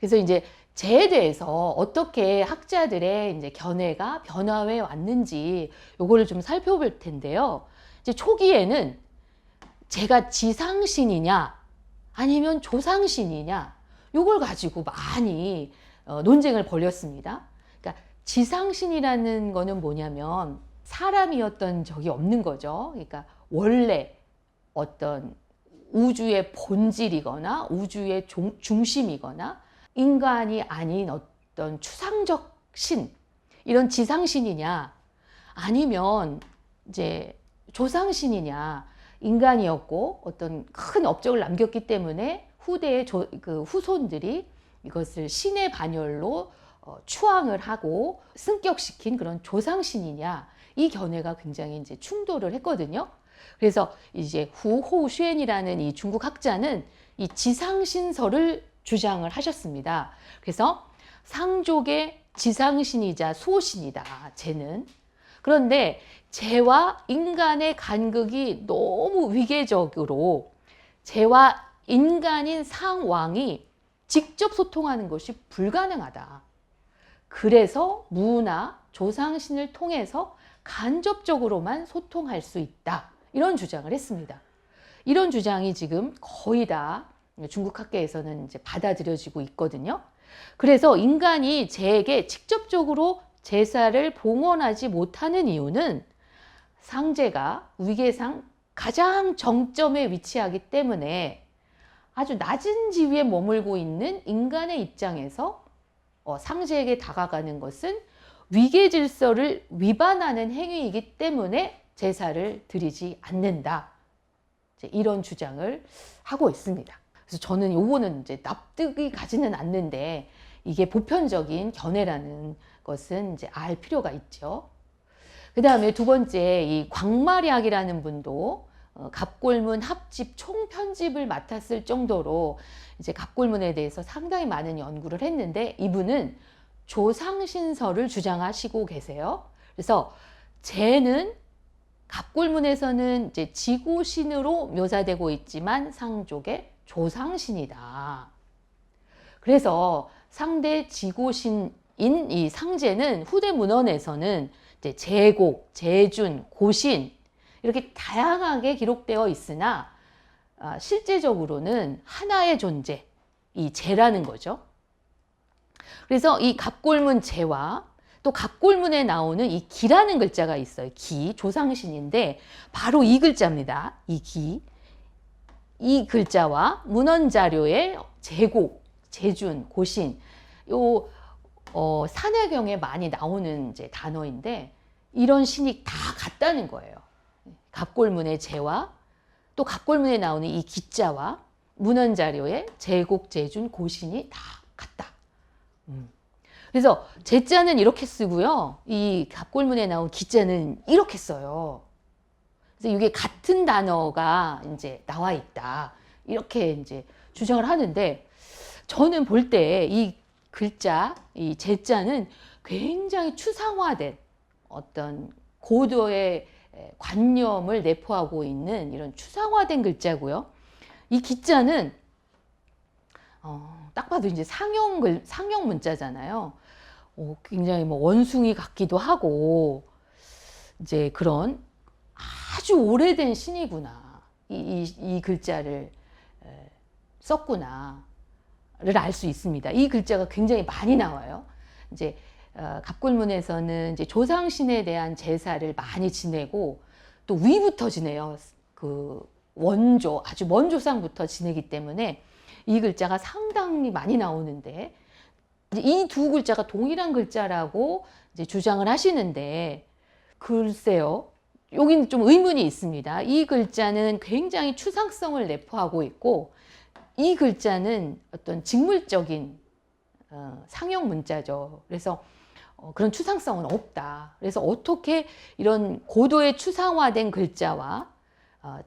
그래서 이제 재에 대해서 어떻게 학자들의 이제 견해가 변화해 왔는지 요거를 좀 살펴볼 텐데요. 이제 초기에는 재가 지상신이냐 아니면 조상신이냐 요걸 가지고 많이 논쟁을 벌였습니다. 그러니까 지상신이라는 거는 뭐냐면 사람이었던 적이 없는 거죠. 그러니까 원래 어떤 우주의 본질이거나 우주의 중심이거나 인간이 아닌 어떤 추상적 신, 이런 지상신이냐 아니면 이제 조상신이냐, 인간이었고 어떤 큰 업적을 남겼기 때문에 후대의 그 후손들이 이것을 신의 반열로 추앙을 하고 승격시킨 그런 조상신이냐, 이 견해가 굉장히 이제 충돌을 했거든요. 그래서 이제 후호슈엔이라는 이 중국 학자는 이 지상신설을 주장을 하셨습니다. 그래서 상족의 지상신이자 수호신이다, 재는. 그런데 재와 인간의 간극이 너무 위계적으로 재와 인간인 상왕이 직접 소통하는 것이 불가능하다. 그래서 무나 조상신을 통해서 간접적으로만 소통할 수 있다. 이런 주장을 했습니다. 이런 주장이 지금 거의 다 중국 학계에서는 이제 받아들여지고 있거든요. 그래서 인간이 재에게 직접적으로 제사를 봉헌하지 못하는 이유는 상제가 위계상 가장 정점에 위치하기 때문에 아주 낮은 지위에 머물고 있는 인간의 입장에서 상제에게 다가가는 것은 위계 질서를 위반하는 행위이기 때문에 제사를 드리지 않는다. 이런 주장을 하고 있습니다. 그래서 저는 요거는 이제 납득이 가지는 않는데 이게 보편적인 견해라는 것은 이제 알 필요가 있죠. 그 다음에 두 번째, 이 광마략이라는 분도 갑골문 합집 총편집을 맡았을 정도로 이제 갑골문에 대해서 상당히 많은 연구를 했는데 이분은 조상신설을 주장하시고 계세요. 그래서 재는 갑골문에서는 이제 지고신으로 묘사되고 있지만 상족의 조상신이다. 그래서 상대 지고신인 이 상제는 후대 문헌에서는 이제 제곡, 제준, 고신 이렇게 다양하게 기록되어 있으나 실제적으로는 하나의 존재, 이 재라는 거죠. 그래서 이 갑골문 재와 또 갑골문에 나오는 이 기라는 글자가 있어요. 기, 조상신인데 바로 이 글자입니다. 이 기. 이 글자와 문헌자료의 제곡, 제준, 고신, 요 산해경에 많이 나오는 이제 단어인데 이런 신이 다 같다는 거예요. 갑골문의 재와 또 갑골문에 나오는 이 기자와 문헌자료의 제곡, 제준, 고신이 다 같다. 그래서 제자는 이렇게 쓰고요. 이 갑골문에 나온 기자는 이렇게 써요. 그래서 이게 같은 단어가 이제 나와 있다. 이렇게 이제 주장을 하는데 저는 볼 때 이 글자, 이 제자는 굉장히 추상화된 어떤 고도의 관념을 내포하고 있는 이런 추상화된 글자고요. 이 기자는 딱 봐도 이제 상형 문자잖아요. 굉장히 뭐 원숭이 같기도 하고 이제 그런 아주 오래된 신이구나. 이 글자를 썼구나를 알 수 있습니다. 이 글자가 굉장히 많이 나와요. 이제 갑골문에서는 이제 조상신에 대한 제사를 많이 지내고 또 위부터 지내요. 그 원조, 아주 먼 조상부터 지내기 때문에 이 글자가 상당히 많이 나오는데 이 두 글자가 동일한 글자라고 이제 주장을 하시는데 글쎄요. 여기는 좀 의문이 있습니다. 이 글자는 굉장히 추상성을 내포하고 있고 이 글자는 어떤 직물적인 상형 문자죠. 그래서 그런 추상성은 없다. 그래서 어떻게 이런 고도의 추상화된 글자와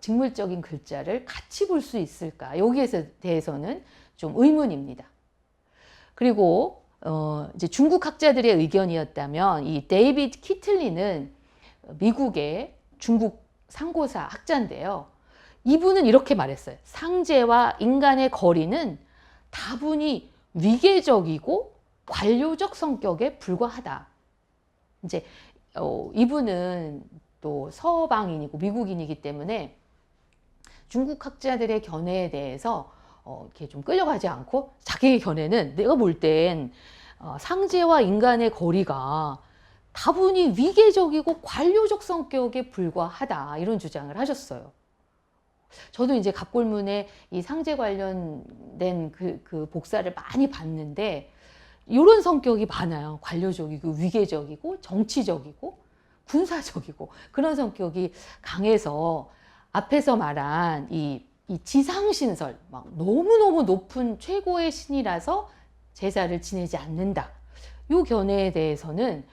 직물적인 글자를 같이 볼 수 있을까? 여기에 대해서는 좀 의문입니다. 그리고 이제 중국 학자들의 의견이었다면 이 데이비드 키틀리는 미국의 중국 상고사 학자인데요. 이분은 이렇게 말했어요. 상제와 인간의 거리는 다분히 위계적이고 관료적 성격에 불과하다. 이제 이분은 또 서방인이고 미국인이기 때문에 중국 학자들의 견해에 대해서 이렇게 좀 끌려가지 않고 자기의 견해는 내가 볼 땐 상제와 인간의 거리가 다분히 위계적이고 관료적 성격에 불과하다, 이런 주장을 하셨어요. 저도 이제 갑골문에 이 상제 관련된 그 복사를 많이 봤는데 이런 성격이 많아요. 관료적이고 위계적이고 정치적이고 군사적이고 그런 성격이 강해서 앞에서 말한 이 지상신설, 막 너무너무 높은 최고의 신이라서 제사를 지내지 않는다, 이 견해에 대해서는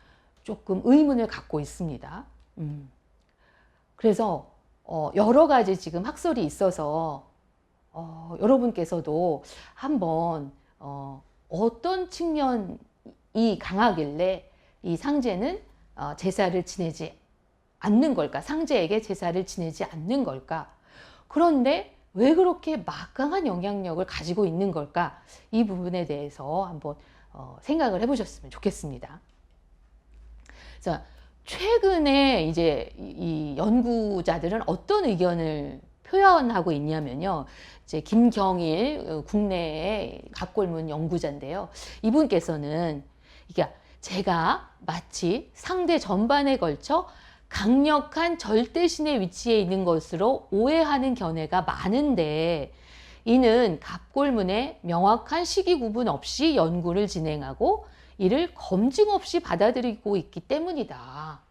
조금 의문을 갖고 있습니다. 그래서 여러 가지 지금 학설이 있어서 여러분께서도 한번 어떤 측면이 강하길래 이 상제는 제사를 지내지 않는 걸까? 상제에게 제사를 지내지 않는 걸까? 그런데 왜 그렇게 막강한 영향력을 가지고 있는 걸까? 이 부분에 대해서 한번 생각을 해보셨으면 좋겠습니다. 자, 최근에 이제 이 연구자들은 어떤 의견을 표현하고 있냐면요. 이제 김경일 국내의 갑골문 연구자인데요. 이분께서는 이게 제가 마치 상대 전반에 걸쳐 강력한 절대신의 위치에 있는 것으로 오해하는 견해가 많은데, 이는 갑골문에 명확한 시기 구분 없이 연구를 진행하고 이를 검증 없이 받아들이고 있기 때문이다.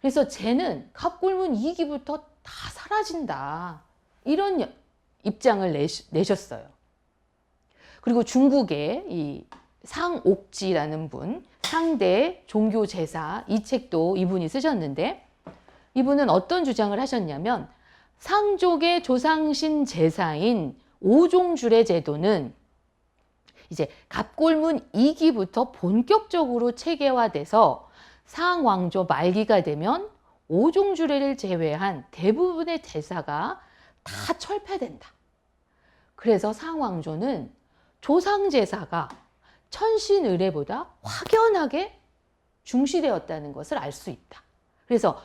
그래서 쟤는 갑골문 2기부터 다 사라진다, 이런 입장을 내셨어요. 그리고 중국의 이 상옥지라는 분, 상대 종교제사, 이 책도 이분이 쓰셨는데, 이분은 어떤 주장을 하셨냐면, 상족의 조상신 제사인 오종주례 제도는 이제 갑골문 2기부터 본격적으로 체계화돼서 상왕조 말기가 되면 오종주례를 제외한 대부분의 제사가 다 철폐된다. 그래서 상왕조는 조상제사가 천신의례보다 확연하게 중시되었다는 것을 알 수 있다. 그래서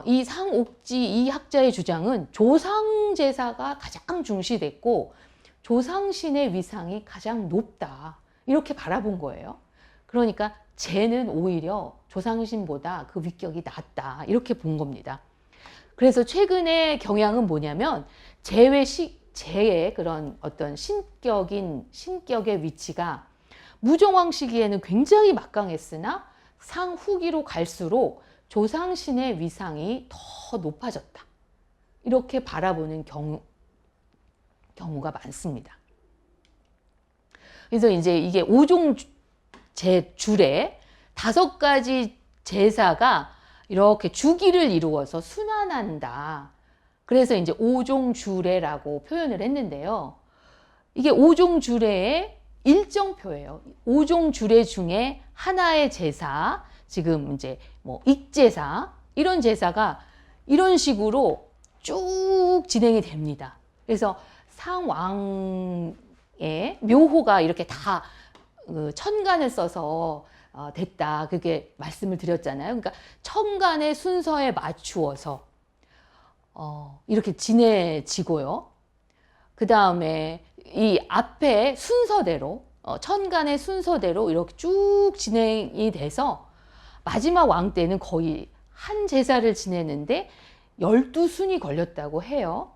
이 상옥지 이 학자의 주장은 조상제사가 가장 중시됐고 조상신의 위상이 가장 높다, 이렇게 바라본 거예요. 그러니까 쟤는 오히려 조상신보다 그 위격이 낮다, 이렇게 본 겁니다. 그래서 최근의 경향은 뭐냐면 제의 그런 어떤 신격의 위치가 무종왕 시기에는 굉장히 막강했으나 상후기로 갈수록 조상신의 위상이 더 높아졌다, 이렇게 바라보는 경우가 많습니다. 그래서 이제 이게 5종 줄에 5가지 제사가 이렇게 주기를 이루어서 순환한다. 그래서 이제 5종 주례라고 표현을 했는데요. 이게 5종 주례의 일정표예요. 5종 주례 중에 하나의 제사, 지금 이제 뭐 익제사, 이런 제사가 이런 식으로 쭉 진행이 됩니다. 그래서 상왕의 묘호가 이렇게 다 천간을 써서 됐다, 그게 말씀을 드렸잖아요. 그러니까 천간의 순서에 맞추어서 이렇게 지내지고요. 그 다음에 이 앞에 순서대로 천간의 순서대로 이렇게 쭉 진행이 돼서 마지막 왕 때는 거의 한 제사를 지내는데 12순이 걸렸다고 해요.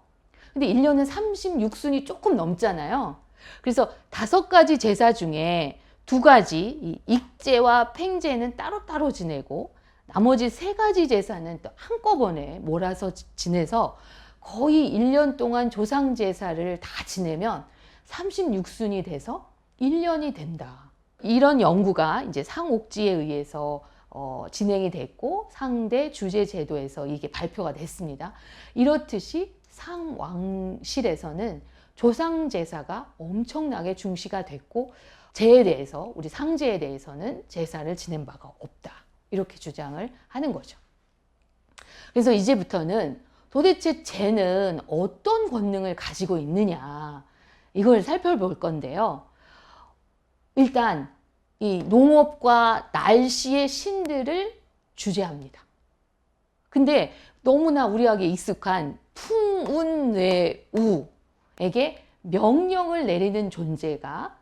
근데 1년은 36순이 조금 넘잖아요. 그래서 5가지 제사 중에 2가지, 이 익제와 팽제는 따로따로 지내고 나머지 3가지 제사는 또 한꺼번에 몰아서 지내서 거의 1년 동안 조상제사를 다 지내면 36순이 돼서 1년이 된다. 이런 연구가 이제 상옥지에 의해서 진행이 됐고 상대 주제 제도에서 이게 발표가 됐습니다. 이렇듯이 상왕실에서는 조상제사가 엄청나게 중시가 됐고 제에 대해서, 우리 상제에 대해서는 제사를 지낸 바가 없다, 이렇게 주장을 하는 거죠. 그래서 이제부터는 도대체 제는 어떤 권능을 가지고 있느냐, 이걸 살펴볼 건데요. 일단 이 농업과 날씨의 신들을 주제합니다. 근데 너무나 우리에게 익숙한 풍운뇌우에게 명령을 내리는 존재가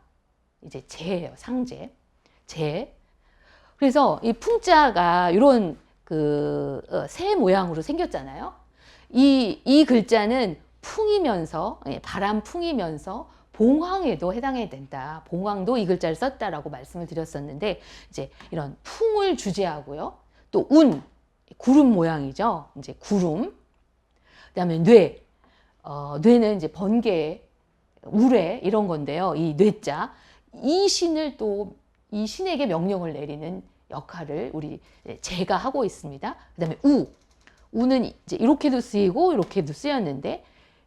이제 재예요. 상재. 재. 그래서 이 풍자가 이런 새 모양으로 생겼잖아요. 이 글자는 풍이면서, 바람풍이면서 봉황에도 해당이 된다. 봉황도 이 글자를 썼다라고 말씀을 드렸었는데, 이제 이런 풍을 주제하고요. 또 구름 모양이죠. 이제 구름. 그다음에 뇌는 이제 번개, 우레 이런 건데요. 이 뇌자. 이 신에게 명령을 내리는 역할을 우리 재가 하고 있습니다. 그다음에 우는 이제 이렇게도 쓰이고 이렇게도 쓰였는데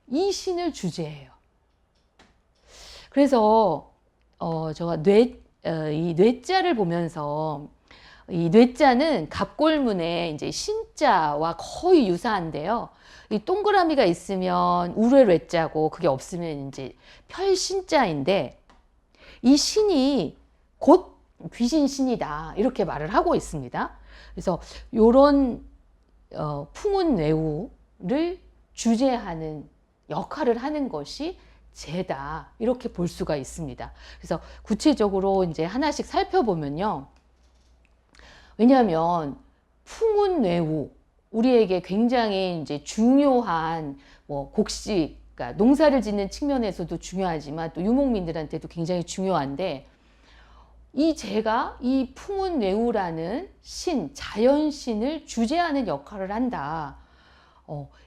이 신을 주제해요. 그래서 제가 이 뇌자를 보면서 이 뇌자는 갑골문의 이제 신자와 거의 유사한데요. 이 동그라미가 있으면 우레 뇌자고 그게 없으면 이제 별신자인데 이 신이 곧 귀신 신이다 이렇게 말을 하고 있습니다. 그래서 이런 풍운뇌우를 주제하는 역할을 하는 것이 재다 이렇게 볼 수가 있습니다. 그래서 구체적으로 이제 하나씩 살펴보면요. 왜냐하면 풍운뇌우 우리에게 굉장히 이제 중요한 곡식, 그러니까 농사를 짓는 측면에서도 중요하지만 또 유목민들한테도 굉장히 중요한데 이 재가 이 풍운뇌우라는 자연신을 주재하는 역할을 한다.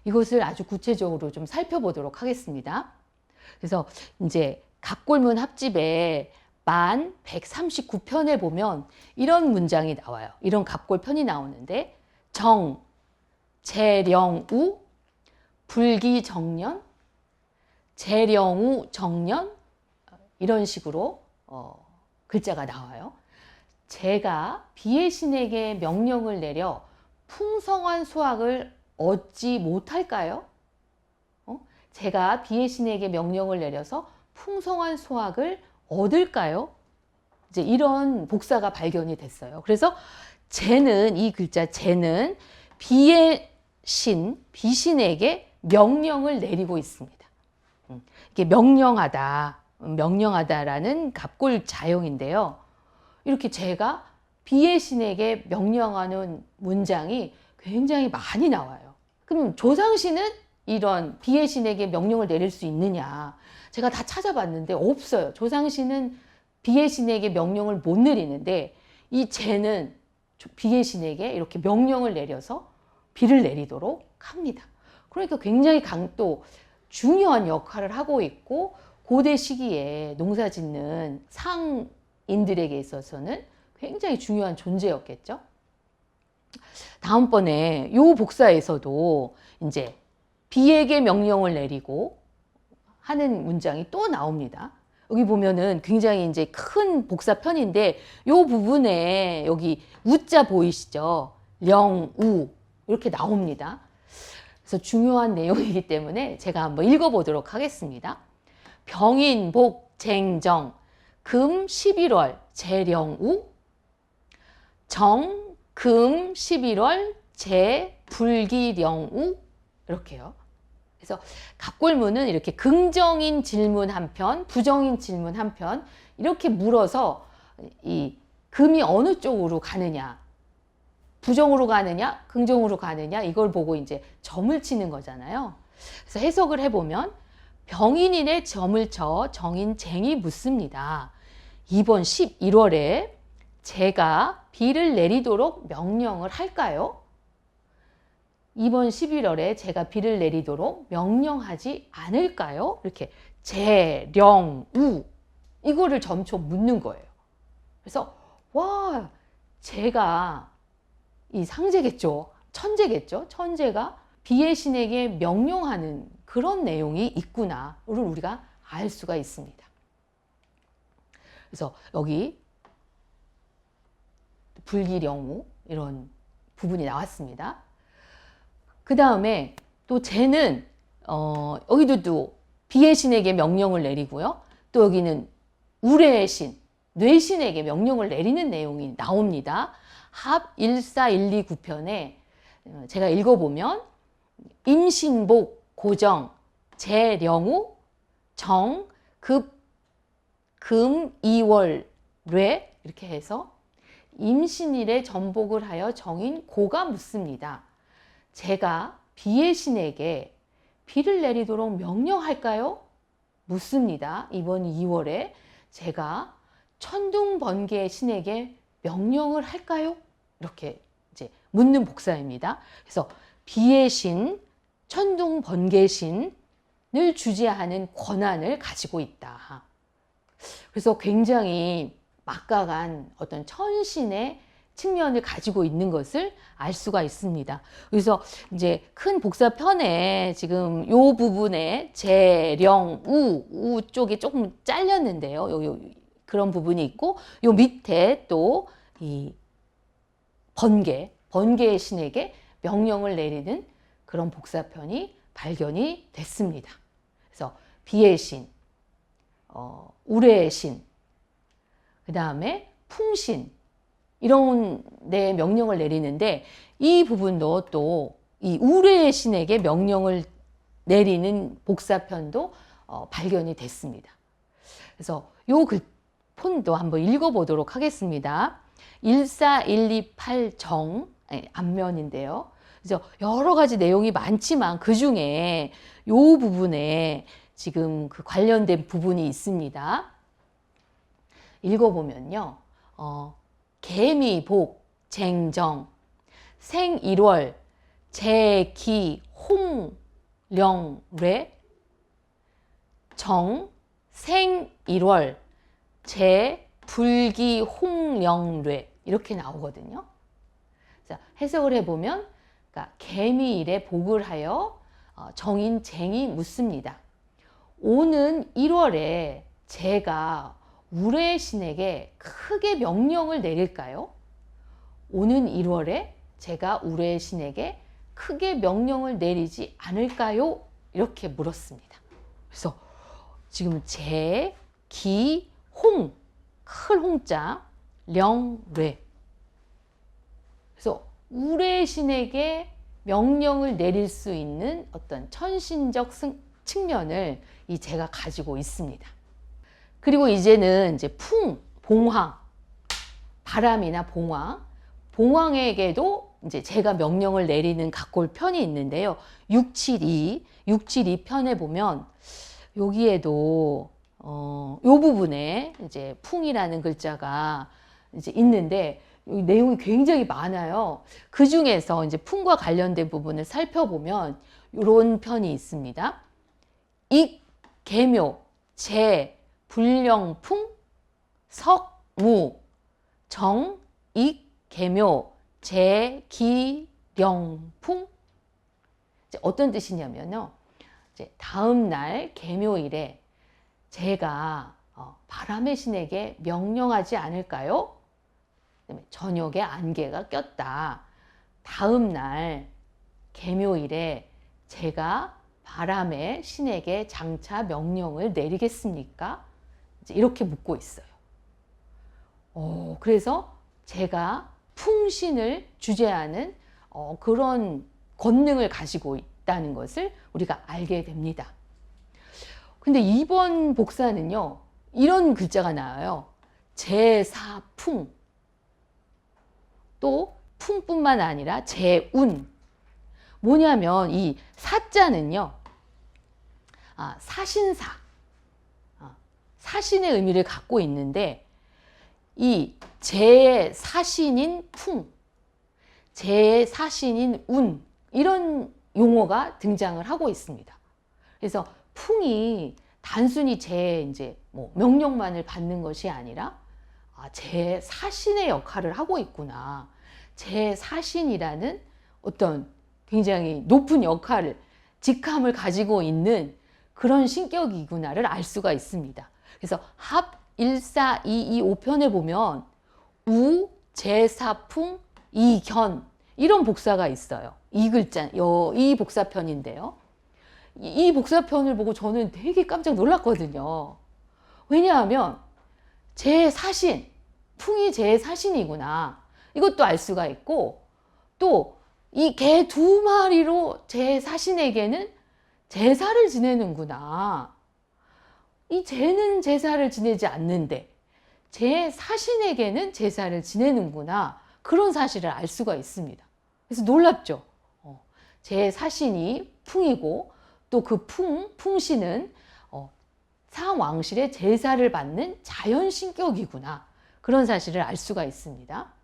이것을 아주 구체적으로 좀 살펴보도록 하겠습니다. 그래서 이제 갑골문 합집에 만 139편에 보면 이런 문장이 나와요. 이런 갑골편이 나오는데 재령우, 불기정년, 재령우 정년 이런 식으로 글자가 나와요. 재가 비의 신에게 명령을 내려 풍성한 수확을 얻지 못할까요? 재가 비의 신에게 명령을 내려서 풍성한 수확을 얻을까요? 이제 이런 복사가 발견이 됐어요. 그래서 이 글자 재는 비의 신, 비신에게 명령을 내리고 있습니다. 이게 명령하다라는 갑골 자용인데요. 이렇게 재가 비의 신에게 명령하는 문장이 굉장히 많이 나와요. 그럼 조상신은 이런 비의 신에게 명령을 내릴 수 있느냐? 제가 다 찾아봤는데 없어요. 조상신은 비의 신에게 명령을 못 내리는데 이 재는 비의 신에게 이렇게 명령을 내려서 비를 내리도록 합니다. 그러니까 굉장히 또 중요한 역할을 하고 있고 고대 시기에 농사 짓는 상인들에게 있어서는 굉장히 중요한 존재였겠죠. 다음번에 요 복사에서도 이제 비에게 명령을 내리고 하는 문장이 또 나옵니다. 여기 보면은 굉장히 이제 큰 복사편인데 요 부분에 여기 우자 보이시죠? 령우 이렇게 나옵니다. 그래서 중요한 내용이기 때문에 제가 한번 읽어보도록 하겠습니다. 병인복 쟁정 금 11월 재령우 금 11월 재불기령우 이렇게요. 그래서 갑골문은 이렇게 긍정인 질문 한 편, 부정인 질문 한 편 이렇게 물어서 이 금이 어느 쪽으로 가느냐, 부정으로 가느냐, 긍정으로 가느냐 이걸 보고 이제 점을 치는 거잖아요. 그래서 해석을 해보면 병인인의 점을 쳐 정인쟁이 묻습니다. 이번 11월에 제가 비를 내리도록 명령을 할까요? 이번 11월에 제가 비를 내리도록 명령하지 않을까요? 이렇게 재령우 이거를 점쳐 묻는 거예요. 그래서 와, 제가 이 상제겠죠. 천재겠죠. 천재가 비의 신에게 명령하는 그런 내용이 있구나를 우리가 알 수가 있습니다. 그래서 여기 불기령우 이런 부분이 나왔습니다. 그 다음에 또 재는 여기도 또 비의 신에게 명령을 내리고요. 또 여기는 우레의 신, 뇌신에게 명령을 내리는 내용이 나옵니다. 합 14129편에 제가 읽어보면 임신복 고정 재령우 정 급 금 2월 뇌 이렇게 해서 임신일에 전복을 하여 정인 고가 묻습니다. 제가 비의 신에게 비를 내리도록 명령할까요? 묻습니다. 이번 2월에 제가 천둥번개 신에게 명령을 할까요? 이렇게 이제 묻는 복사입니다. 그래서 비의 신, 천둥번개 신을 주재하는 권한을 가지고 있다. 그래서 굉장히 막강한 어떤 천신의 측면을 가지고 있는 것을 알 수가 있습니다. 그래서 이제 큰 복사편에 지금 요 부분에 재령, 우 쪽이 조금 잘렸는데요. 그런 부분이 있고 요 밑에 또 이 번개의 신에게 명령을 내리는 그런 복사편이 발견이 됐습니다. 그래서 비의 신, 우레의 신, 그 다음에 풍신 이런 데 명령을 내리는데 이 부분도 또 이 우레의 신에게 명령을 내리는 복사편도 발견이 됐습니다. 그래서 요 폰도 한번 읽어보도록 하겠습니다. 14128 정 앞면인데요. 그래서 여러 가지 내용이 많지만 그 중에 요 부분에 지금 그 관련된 부분이 있습니다. 읽어보면요. 개미복 쟁정 생 1월 제기 홍령뢰 정 생 1월 제 불기 홍령뢰 이렇게 나오거든요. 자, 해석을 해보면 그러니까 개미일에 복을 하여 정인 쟁이 묻습니다. 오는 1월에 제가 우레의 신에게 크게 명령을 내릴까요? 오는 1월에 제가 우레의 신에게 크게 명령을 내리지 않을까요? 이렇게 물었습니다. 그래서 지금 제, 기, 홍, 클 홍자, 령, 뢰. 그래서 우레의 신에게 명령을 내릴 수 있는 어떤 천신적 측면을 이 제가 가지고 있습니다. 그리고 이제는 이제 봉황, 바람이나 봉황에게도 이제 제가 명령을 내리는 각골 편이 있는데요. 672 편에 보면 여기에도 요 부분에 이제 풍이라는 글자가 이제 있는데 내용이 굉장히 많아요. 그 중에서 이제 풍과 관련된 부분을 살펴보면 이런 편이 있습니다. 익, 계묘, 재, 불령풍, 석, 무, 정, 익, 계묘, 재, 기, 령풍. 어떤 뜻이냐면요. 이제 다음 날 계묘일에 제가 바람의 신에게 명령하지 않을까요? 저녁에 안개가 꼈다. 다음 날 계묘일에 제가 바람의 신에게 장차 명령을 내리겠습니까? 이렇게 묻고 있어요. 그래서 제가 풍신을 주재하는 그런 권능을 가지고 있다는 것을 우리가 알게 됩니다. 근데 이번 복사는요, 이런 글자가 나와요. 제사풍. 또 풍뿐만 아니라 제운. 뭐냐면 이 사자는요, 사신사, 사신의 의미를 갖고 있는데 이 제사신인 풍, 제사신인 운 이런 용어가 등장을 하고 있습니다. 그래서 풍이 단순히 이제 뭐 명령만을 받는 것이 아니라 제 사신의 역할을 하고 있구나. 제 사신이라는 어떤 굉장히 높은 역할을, 직함을 가지고 있는 그런 신격이구나를 알 수가 있습니다. 그래서 합 14225편에 보면 우, 제사풍, 이견 이런 복사가 있어요. 이 글자, 이 복사편인데요. 이 복사편을 보고 저는 되게 깜짝 놀랐거든요. 왜냐하면 제 사신, 풍이 제 사신이구나. 이것도 알 수가 있고, 또 이 개 2마리로 제 사신에게는 제사를 지내는구나. 이 쟤는 제사를 지내지 않는데 제 사신에게는 제사를 지내는구나. 그런 사실을 알 수가 있습니다. 그래서 놀랍죠. 제 사신이 풍이고 또 그 풍신은 상왕실의 제사를 받는 자연신격이구나. 그런 사실을 알 수가 있습니다.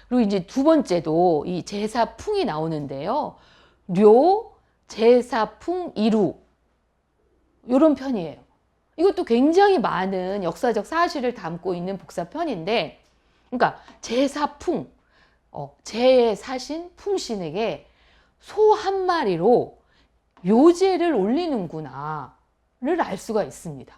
그리고 이제 두 번째도 이 제사풍이 나오는데요. 료, 제사풍, 이루. 이런 편이에요. 이것도 굉장히 많은 역사적 사실을 담고 있는 복사편인데, 그러니까 제사풍, 제사신, 풍신에게 소 한 마리로 요제를 올리는구나를 알 수가 있습니다.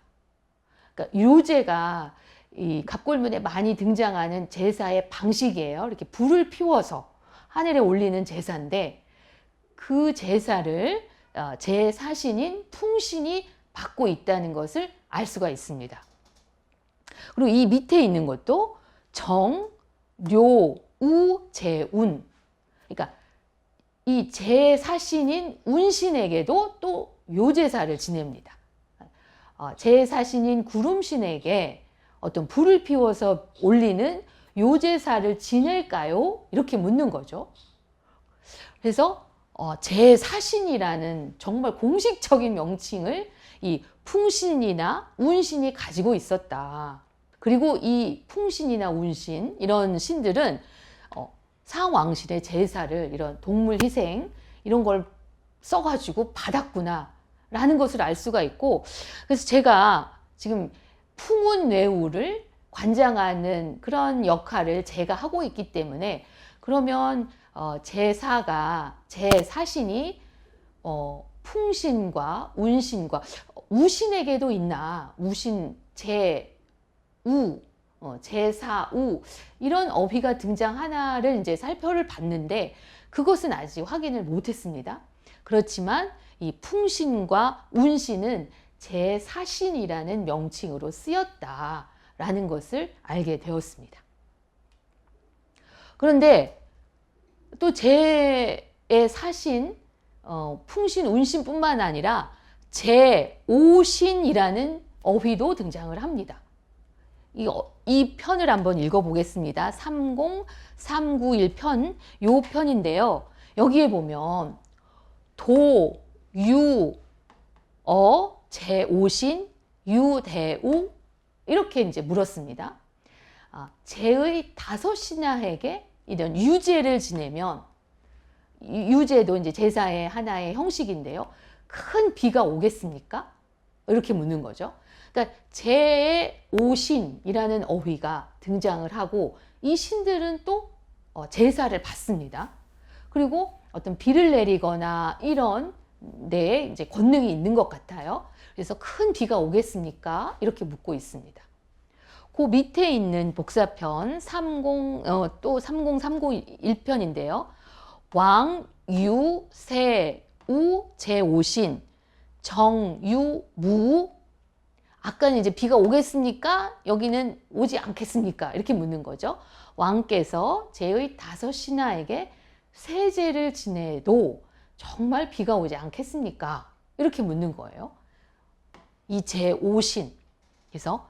그러니까 요제가 이 갑골문에 많이 등장하는 제사의 방식이에요. 이렇게 불을 피워서 하늘에 올리는 제사인데 그 제사를 제사신인 풍신이 받고 있다는 것을 알 수가 있습니다. 그리고 이 밑에 있는 것도 정, 료, 우, 제운. 그러니까 이 제사신인 운신에게도 또 요제사를 지냅니다. 제사신인 구름신에게 어떤 불을 피워서 올리는 요제사를 지낼까요? 이렇게 묻는 거죠. 그래서 제사신이라는 정말 공식적인 명칭을 이 풍신이나 운신이 가지고 있었다. 그리고 이 풍신이나 운신 이런 신들은 상왕실의 제사를 이런 동물 희생 이런 걸 써가지고 받았구나 라는 것을 알 수가 있고, 그래서 제가 지금 풍운뇌우를 관장하는 그런 역할을 제가 하고 있기 때문에 그러면 제사가 제사신이 풍신과 운신과 우신에게도 있나, 우신, 제우, 제사우 이런 어휘가 등장하나를 이제 살펴를 봤는데 그것은 아직 확인을 못했습니다. 그렇지만 이 풍신과 운신은 제사신이라는 명칭으로 쓰였다라는 것을 알게 되었습니다. 그런데 또 제의 사신, 풍신, 운신뿐만 아니라 제오신이라는 어휘도 등장을 합니다. 이 편을 한번 읽어보겠습니다. 30391편, 요 편인데요. 여기에 보면 도, 유, 제오신, 유대우 이렇게 이제 물었습니다. 제의 5신하에게 이런 유제를 지내면, 유제도 이제 제사의 하나의 형식인데요. 큰 비가 오겠습니까? 이렇게 묻는 거죠. 그러니까 제오신이라는 어휘가 등장을 하고 이 신들은 또 제사를 받습니다. 그리고 어떤 비를 내리거나 이런 데 이제 권능이 있는 것 같아요. 그래서 큰 비가 오겠습니까? 이렇게 묻고 있습니다. 그 밑에 있는 복사편 30391편인데요. 왕, 유, 세, 우, 제오신, 정, 유, 무. 아까는 이제 비가 오겠습니까? 여기는 오지 않겠습니까? 이렇게 묻는 거죠. 왕께서 제의 5신하에게 세제를 지내도 정말 비가 오지 않겠습니까? 이렇게 묻는 거예요. 이 제오신. 그래서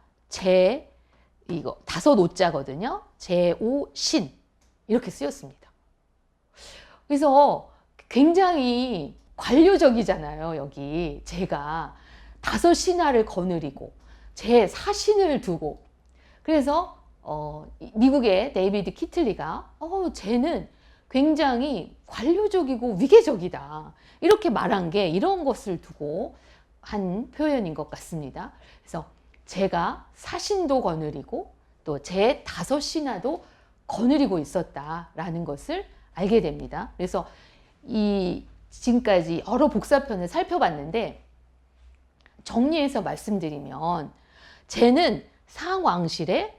이거 5오자거든요. 제오신. 이렇게 쓰였습니다. 그래서 굉장히 관료적이잖아요. 여기 제가 5신하를 거느리고 제 사신을 두고, 그래서 미국의 데이비드 키틀리가 쟤는 굉장히 관료적이고 위계적이다 이렇게 말한 게 이런 것을 두고 한 표현인 것 같습니다. 그래서 제가 사신도 거느리고 또 제 5신하도 거느리고 있었다라는 것을 알게 됩니다. 그래서 지금까지 여러 복사편을 살펴봤는데 정리해서 말씀드리면 쟤는 상왕실에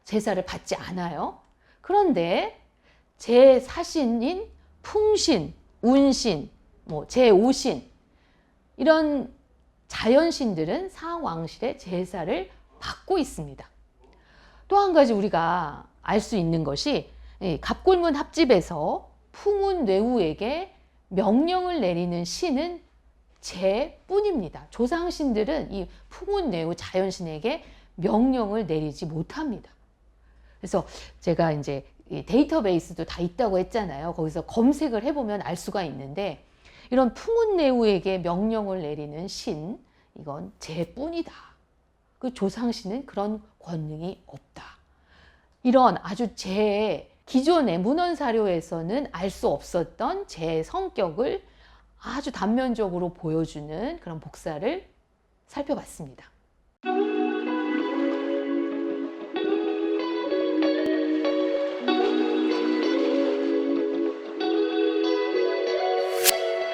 제사를 받지 않아요. 그런데 제 사신인 풍신, 운신, 제오신 이런 자연신들은 상왕실의 제사를 받고 있습니다. 또 한 가지 우리가 알 수 있는 것이 갑골문 합집에서 풍운뇌우에게 명령을 내리는 신은 재뿐입니다. 조상신들은 이 풍운뇌우 자연신에게 명령을 내리지 못합니다. 그래서 제가 이제 데이터베이스도 다 있다고 했잖아요. 거기서 검색을 해보면 알 수가 있는데 이런 풍운뇌우에게 명령을 내리는 신, 이건 재뿐이다. 그 조상신은 그런 권능이 없다. 이런 아주 기존의 문헌 사료에서는 알 수 없었던 제 성격을 아주 단면적으로 보여주는 그런 복사를 살펴봤습니다.